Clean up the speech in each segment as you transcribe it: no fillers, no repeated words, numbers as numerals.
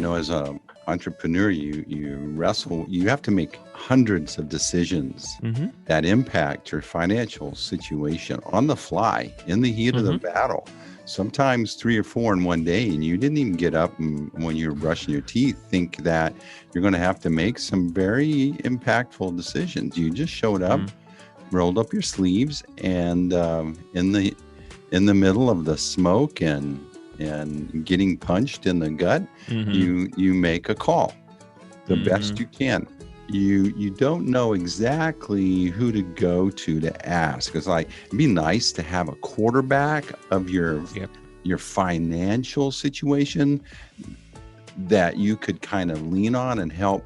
as a entrepreneur, you have to make hundreds of decisions that impact your financial situation on the fly in the heat of the battle. Sometimes 3 or 4 in one day, and you didn't even get up and when you're brushing your teeth think that you're going to have to make some very impactful decisions. You just showed up, rolled up your sleeves, and in the middle of the smoke and getting punched in the gut, you make a call the best you can. You don't know exactly who to go to ask. It's like, it'd be nice to have a quarterback of your financial situation that you could kind of lean on and help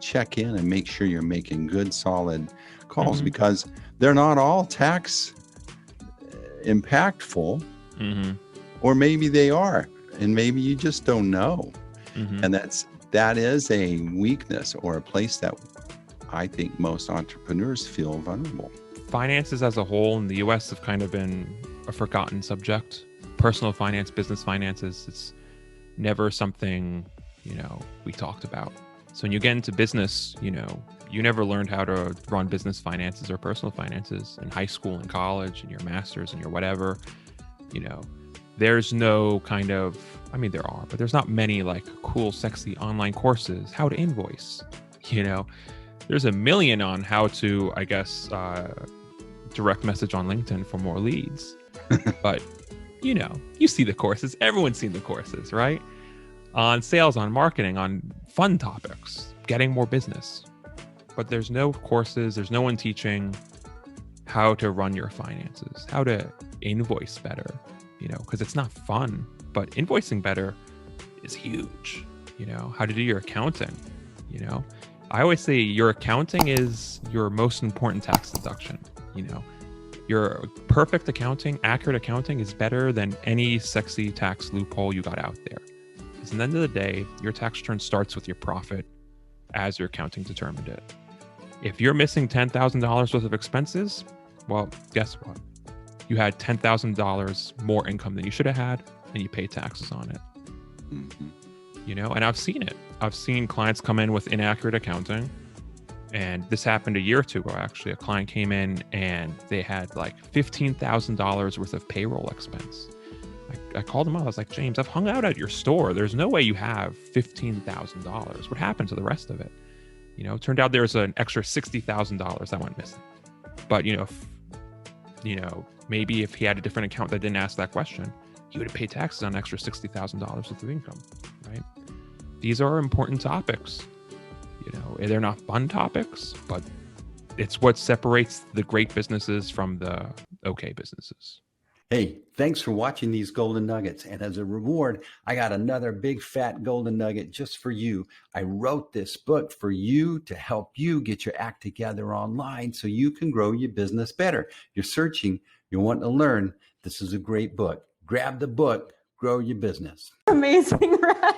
check in and make sure you're making good, solid calls, because they're not all tax impactful, or maybe they are, and maybe you just don't know. And that is a weakness or a place that I think most entrepreneurs feel vulnerable. Finances as a whole in the US have kind of been a forgotten subject. Personal finance, business finances, it's never something, we talked about. So when you get into business, you never learned how to run business finances or personal finances in high school and college and your master's and your whatever. There's no kind of, there are, but there's not many like cool, sexy online courses, how to invoice, there's a million on how to, direct message on LinkedIn for more leads. But, you see the courses, everyone's seen the courses, right? On sales, on marketing, on fun topics, getting more business. But there's no courses, there's no one teaching how to run your finances, how to invoice better, because it's not fun, but invoicing better is huge, how to do your accounting, I always say your accounting is your most important tax deduction, your perfect accounting, accurate accounting is better than any sexy tax loophole you got out there. Because at the end of the day, your tax return starts with your profit as your accounting determined it. If you're missing $10,000 worth of expenses, well, guess what? You had $10,000 more income than you should have had, and you pay taxes on it. And I've seen it. I've seen clients come in with inaccurate accounting. And this happened a year or two ago, actually. A client came in and they had like $15,000 worth of payroll expense. I called him up. I was like, James, I've hung out at your store. There's no way you have $15,000. What happened to the rest of it? It turned out there's an extra $60,000 that went missing. But, maybe if he had a different account that didn't ask that question, he would have paid taxes on an extra $60,000 worth of income, right? These are important topics. They're not fun topics, but it's what separates the great businesses from the okay businesses. Hey, thanks for watching these Golden Nuggets. And as a reward, I got another big fat Golden Nugget just for you. I wrote this book for you to help you get your act together online so you can grow your business better. You're searching, you want to learn. This is a great book. Grab the book, grow your business. Amazing, right?